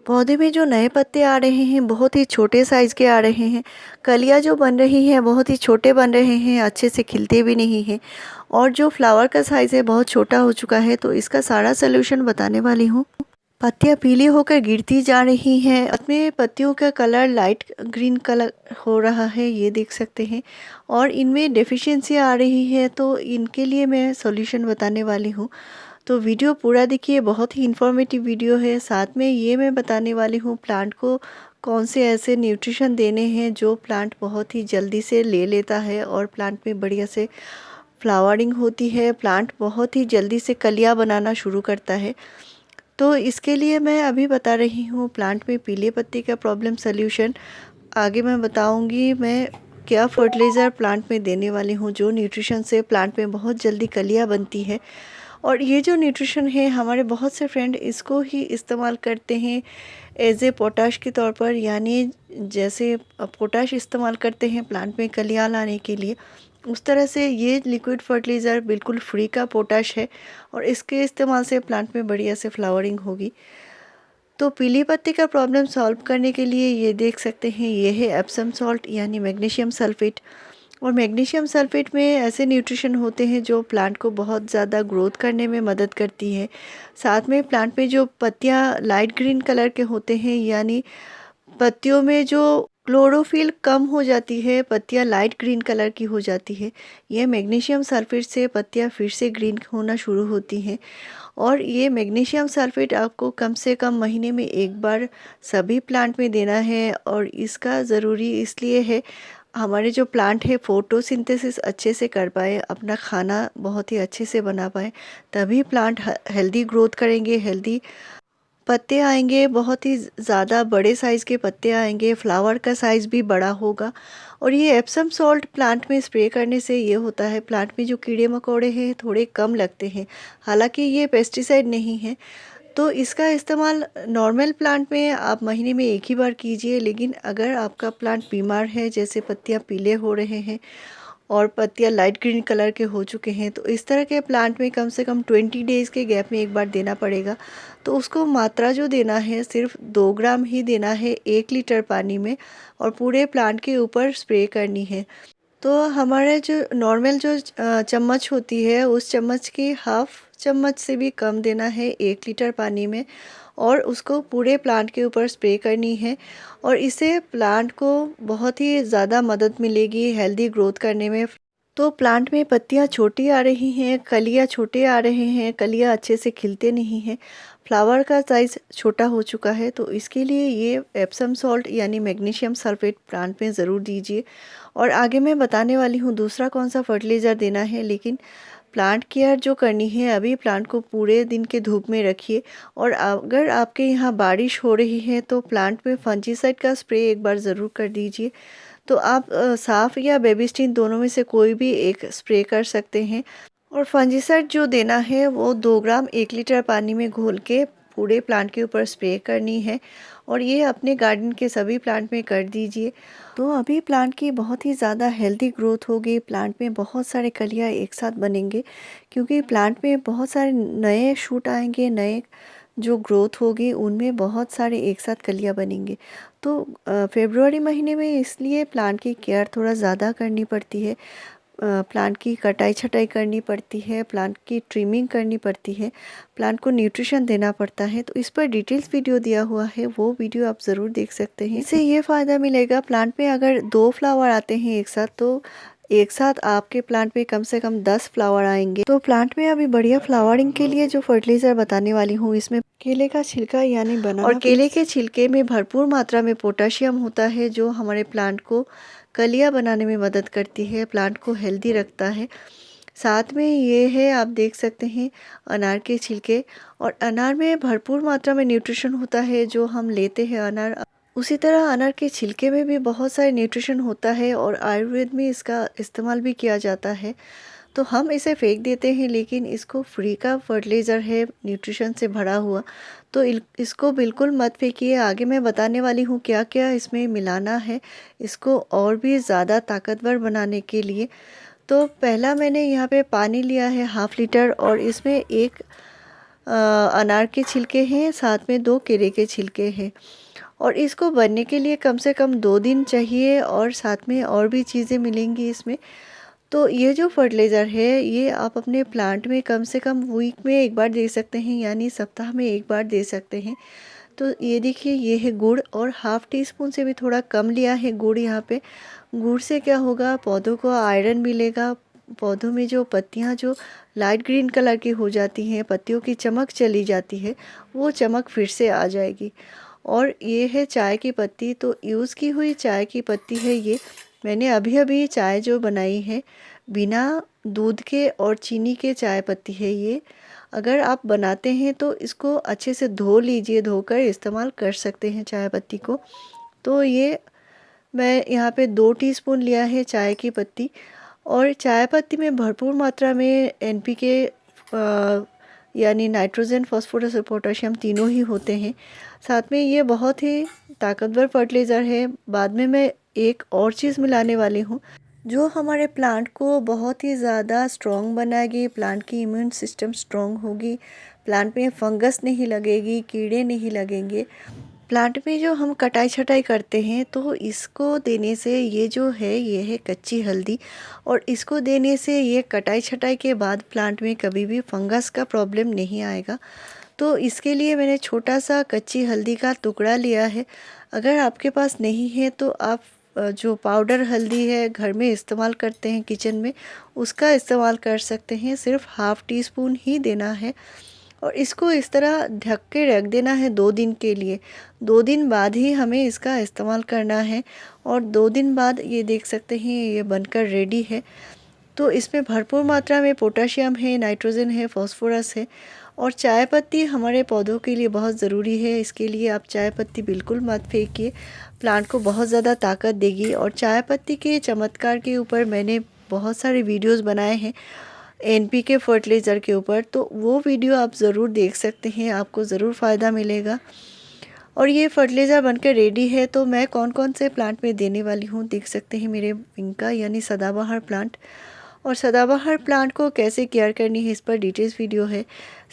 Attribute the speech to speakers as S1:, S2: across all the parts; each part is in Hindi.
S1: पौधे में जो नए पत्ते आ रहे हैं बहुत ही छोटे साइज़ के आ रहे हैं। कलियाँ जो बन रही हैं बहुत ही छोटे बन रहे हैं, अच्छे से खिलते भी नहीं हैं। और जो फ्लावर का साइज़ है बहुत छोटा हो चुका है, तो इसका सारा सॉल्यूशन बताने वाली हूँ। पत्तियाँ पीली होकर गिरती जा रही हैं, अपने पत्तियों का कलर लाइट ग्रीन कलर हो रहा है, ये देख सकते हैं। और इनमें डेफिशिएंसी आ रही है, तो इनके लिए मैं सॉल्यूशन बताने वाली हूँ। तो वीडियो पूरा देखिए, बहुत ही इन्फॉर्मेटिव वीडियो है। साथ में ये मैं बताने वाली हूँ प्लांट को कौन से ऐसे न्यूट्रिशन देने हैं जो प्लांट बहुत ही जल्दी से ले लेता है और प्लांट में बढ़िया से फ्लावरिंग होती है, प्लांट बहुत ही जल्दी से कलियाँ बनाना शुरू करता है। तो इसके लिए मैं अभी बता रही हूँ प्लांट में पीले पत्ते का प्रॉब्लम सल्यूशन। आगे मैं बताऊँगी मैं क्या फर्टिलाइज़र प्लांट में देने वाली हूँ जो न्यूट्रिशन से प्लांट में बहुत जल्दी कलियाँ बनती है। और ये जो न्यूट्रिशन है हमारे बहुत से फ्रेंड इसको ही इस्तेमाल करते हैं एज ए पोटाश के तौर पर, यानी जैसे पोटाश इस्तेमाल करते हैं प्लांट में कलियाँ लाने के लिए, उस तरह से ये लिक्विड फर्टिलाइज़र बिल्कुल फ्री का पोटाश है और इसके इस्तेमाल से प्लांट में बढ़िया से फ्लावरिंग होगी। तो पीली पत्ती का प्रॉब्लम सॉल्व करने के लिए ये देख सकते हैं, ये है एप्सम सॉल्ट यानी मैग्नीशियम सल्फेट। और मैग्नीशियम सल्फेट में ऐसे न्यूट्रिशन होते हैं जो प्लांट को बहुत ज़्यादा ग्रोथ करने में मदद करती है। साथ में प्लांट में जो पत्तियां लाइट ग्रीन कलर के होते हैं, यानी पत्तियों में जो क्लोरोफिल कम हो जाती है, पत्तियां लाइट ग्रीन कलर की हो जाती है, ये मैग्नीशियम सल्फेट से पत्तियां फिर से ग्रीन होना शुरू होती हैं। और ये मैग्नीशियम सल्फेट आपको कम से कम महीने में एक बार सभी प्लांट में देना है। और इसका ज़रूरी इसलिए है, हमारे जो प्लांट है फोटोसिंथेसिस अच्छे से कर पाए, अपना खाना बहुत ही अच्छे से बना पाए, तभी प्लांट हेल्दी ग्रोथ करेंगे, हेल्दी पत्ते आएंगे, बहुत ही ज़्यादा बड़े साइज़ के पत्ते आएंगे, फ्लावर का साइज़ भी बड़ा होगा। और ये एप्सम सॉल्ट प्लांट में स्प्रे करने से ये होता है प्लांट में जो कीड़े मकोड़े हैं थोड़े कम लगते हैं। हालांकि ये पेस्टिसाइड नहीं है, तो इसका इस्तेमाल नॉर्मल प्लांट में आप महीने में एक ही बार कीजिए। लेकिन अगर आपका प्लांट बीमार है, जैसे पत्तियां पीले हो रहे हैं और पत्तियां लाइट ग्रीन कलर के हो चुके हैं, तो इस तरह के प्लांट में कम से कम 20 डेज़ के गैप में एक बार देना पड़ेगा। तो उसको मात्रा जो देना है सिर्फ 2 ग्राम ही देना है 1 लीटर पानी में, और पूरे प्लांट के ऊपर स्प्रे करनी है। तो हमारे जो नॉर्मल जो चम्मच होती है उस चम्मच की हाफ चम्मच से भी कम देना है 1 लीटर पानी में, और उसको पूरे प्लांट के ऊपर स्प्रे करनी है। और इससे प्लांट को बहुत ही ज़्यादा मदद मिलेगी हेल्दी ग्रोथ करने में। तो प्लांट में पत्तियां छोटी आ रही हैं, कलियां छोटे आ रहे हैं, कलियां अच्छे से खिलते नहीं हैं, फ्लावर का साइज़ छोटा हो चुका है, तो इसके लिए ये एप्सम सॉल्ट यानी मैग्नीशियम सल्फेट प्लांट में ज़रूर दीजिए। और आगे मैं बताने वाली हूँ दूसरा कौन सा फर्टिलाइज़र देना है। लेकिन प्लांट केयर जो करनी है, अभी प्लांट को पूरे दिन के धूप में रखिए। और अगर आपके यहाँ बारिश हो रही है तो प्लांट में फंजीसाइड का स्प्रे एक बार ज़रूर कर दीजिए। तो आप साफ या बेबिस्टिन दोनों में से कोई भी एक स्प्रे कर सकते हैं। और फंजीसाइड जो देना है वो 2 ग्राम 1 लीटर पानी में घोल के पूरे प्लांट के ऊपर स्प्रे करनी है, और ये अपने गार्डन के सभी प्लांट में कर दीजिए। तो अभी प्लांट की बहुत ही ज़्यादा हेल्दी ग्रोथ होगी, प्लांट में बहुत सारे कलियाँ एक साथ बनेंगे, क्योंकि प्लांट में बहुत सारे नए शूट आएंगे, नए जो ग्रोथ होगी उनमें बहुत सारे एक साथ कलियाँ बनेंगे। तो फरवरी महीने में इसलिए प्लांट की केयर थोड़ा ज़्यादा करनी पड़ती है, प्लांट की कटाई छटाई करनी पड़ती है, प्लांट की ट्रिमिंग करनी पड़ती है, प्लांट को न्यूट्रिशन देना पड़ता है। तो इस पर डिटेल्स वीडियो दिया हुआ है, वो वीडियो आप ज़रूर देख सकते हैं। इससे ये फ़ायदा मिलेगा, प्लांट में अगर 2 फ्लावर आते हैं एक साथ, तो एक साथ आपके प्लांट में कम से कम 10 फ्लावर आएंगे। तो प्लांट में अभी बढ़िया फ्लावरिंग के लिए जो फर्टिलाइज़र बताने वाली हूँ, इसमें केले का छिलका यानी बनाना, और केले के छिलके में भरपूर मात्रा में पोटेशियम होता है जो हमारे प्लांट को कलियाँ बनाने में मदद करती है, प्लांट को हेल्दी रखता है। साथ में ये है, आप देख सकते हैं, अनार के छिलके। और अनार में भरपूर मात्रा में न्यूट्रिशन होता है जो हम लेते हैं अनार, उसी तरह अनार के छिलके में भी बहुत सारे न्यूट्रिशन होता है, और आयुर्वेद में इसका इस्तेमाल भी किया जाता है। तो हम इसे फेंक देते हैं, लेकिन इसको फ्री का फर्टिलाइज़र है, न्यूट्रिशन से भरा हुआ, तो इसको बिल्कुल मत फेंकिए। आगे मैं बताने वाली हूँ क्या क्या इसमें मिलाना है इसको और भी ज़्यादा ताकतवर बनाने के लिए। तो पहला मैंने यहाँ पे पानी लिया है 1/2 लीटर, और इसमें एक अनार के छिलके हैं, साथ में 2 केले के छिलके हैं। और इसको बनने के लिए कम से कम 2 दिन चाहिए और साथ में और भी चीज़ें मिलेंगी इसमें। तो ये जो फर्टिलाइज़र है ये आप अपने प्लांट में कम से कम वीक में 1 बार दे सकते हैं, यानी सप्ताह में 1 बार दे सकते हैं। तो ये देखिए, ये है गुड़ और हाफ़ टी स्पून से भी थोड़ा कम लिया है गुड़ यहाँ पे। गुड़ से क्या होगा, पौधों को आयरन मिलेगा, पौधों में जो पत्तियाँ जो लाइट ग्रीन कलर की हो जाती हैं, पत्तियों की चमक चली जाती है, वो चमक फिर से आ जाएगी। और ये है चाय की पत्ती, तो यूज़ की हुई चाय की पत्ती है ये। मैंने अभी अभी चाय जो बनाई है बिना दूध के और चीनी के चाय पत्ती है ये। अगर आप बनाते हैं तो इसको अच्छे से धो लीजिए, धोकर इस्तेमाल कर सकते हैं चाय पत्ती को। तो ये मैं यहाँ पे 2 टीस्पून लिया है चाय की पत्ती। और चाय पत्ती में भरपूर मात्रा में एनपीके यानी नाइट्रोजन, फास्फोरस और पोटेशियम तीनों ही होते हैं। साथ में ये बहुत ही ताकतवर फर्टिलाइज़र है। बाद में मैं एक और चीज़ मिलाने वाली हूँ जो हमारे प्लांट को बहुत ही ज़्यादा स्ट्रॉन्ग बनाएगी, प्लांट की इम्यून सिस्टम स्ट्रॉन्ग होगी, प्लांट में फंगस नहीं लगेगी, कीड़े नहीं लगेंगे। प्लांट में जो हम कटाई छटाई करते हैं तो इसको देने से, ये जो है ये है कच्ची हल्दी, और इसको देने से ये कटाई छटाई के बाद प्लांट में कभी भी फंगस का प्रॉब्लम नहीं आएगा। तो इसके लिए मैंने छोटा सा कच्ची हल्दी का टुकड़ा लिया है। अगर आपके पास नहीं है तो आप जो पाउडर हल्दी है घर में इस्तेमाल करते हैं किचन में, उसका इस्तेमाल कर सकते हैं। सिर्फ हाफ़ टी स्पून ही देना है और इसको इस तरह ढक के रख देना है 2 दिन के लिए। 2 दिन बाद ही हमें इसका इस्तेमाल करना है और 2 दिन बाद ये देख सकते हैं ये बनकर रेडी है। तो इसमें भरपूर मात्रा में पोटेशियम है, नाइट्रोजन है, फास्फोरस है। और चाय पत्ती हमारे पौधों के लिए बहुत ज़रूरी है। इसके लिए आप चाय पत्ती बिल्कुल मत फेंकिए, प्लांट को बहुत ज़्यादा ताकत देगी। और चाय पत्ती के चमत्कार के ऊपर मैंने बहुत सारे वीडियोस बनाए हैं एनपीके फर्टिलाइज़र के ऊपर, तो वो वीडियो आप ज़रूर देख सकते हैं, आपको ज़रूर फ़ायदा मिलेगा। और ये फर्टिलाइज़र बनकर रेडी है। तो मैं कौन कौन से प्लांट में देने वाली हूँ देख सकते हैं मेरे विंका यानी सदाबहार प्लांट। और सदाबहार प्लांट को कैसे केयर करनी है इस पर डिटेल्स वीडियो है।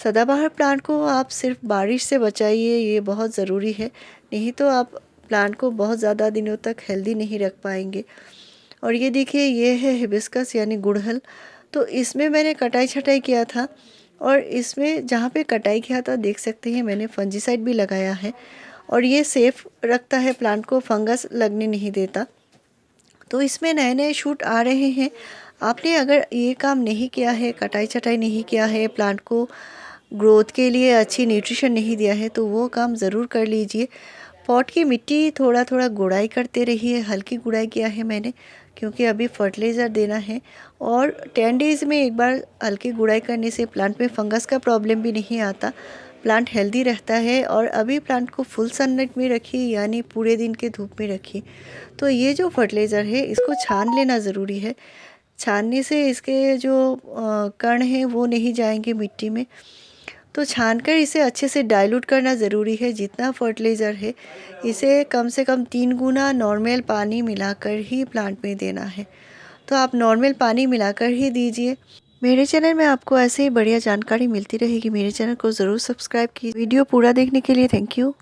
S1: सदाबहार प्लांट को आप सिर्फ बारिश से बचाइए, ये बहुत ज़रूरी है, नहीं तो आप प्लांट को बहुत ज़्यादा दिनों तक हेल्दी नहीं रख पाएंगे। और ये देखिए, ये है हिबिस्कस यानी गुड़हल। तो इसमें मैंने कटाई छटाई किया था और इसमें जहाँ पे कटाई किया था देख सकते हैं मैंने फंजीसाइड भी लगाया है और ये सेफ़ रखता है, प्लांट को फंगस लगने नहीं देता। तो इसमें नए नए शूट आ रहे हैं। आपने अगर ये काम नहीं किया है, कटाई छटाई नहीं किया है, प्लांट को ग्रोथ के लिए अच्छी न्यूट्रिशन नहीं दिया है, तो वो काम ज़रूर कर लीजिए। पॉट की मिट्टी थोड़ा थोड़ा गुड़ाई करते रहिए, हल्की गुड़ाई किया है मैंने क्योंकि अभी फर्टिलाइज़र देना है। और 10 डेज़ में एक बार हल्की गुड़ाई करने से प्लांट में फंगस का प्रॉब्लम भी नहीं आता, प्लांट हेल्दी रहता है। और अभी प्लांट को फुल सनलाइट में रखिए, यानी पूरे दिन के धूप में रखिए। तो ये जो फर्टिलाइज़र है इसको छान लेना ज़रूरी है। छानने से इसके जो कण हैं वो नहीं जाएंगे मिट्टी में। तो छानकर इसे अच्छे से डाइल्यूट करना ज़रूरी है। जितना फर्टिलाइज़र है इसे कम से कम 3 गुना नॉर्मल पानी मिलाकर ही प्लांट में देना है। तो आप नॉर्मल पानी मिलाकर ही दीजिए। मेरे चैनल में आपको ऐसे ही बढ़िया जानकारी मिलती रहेगी। मेरे चैनल को ज़रूर सब्सक्राइब कीजिए। वीडियो पूरा देखने के लिए थैंक यू।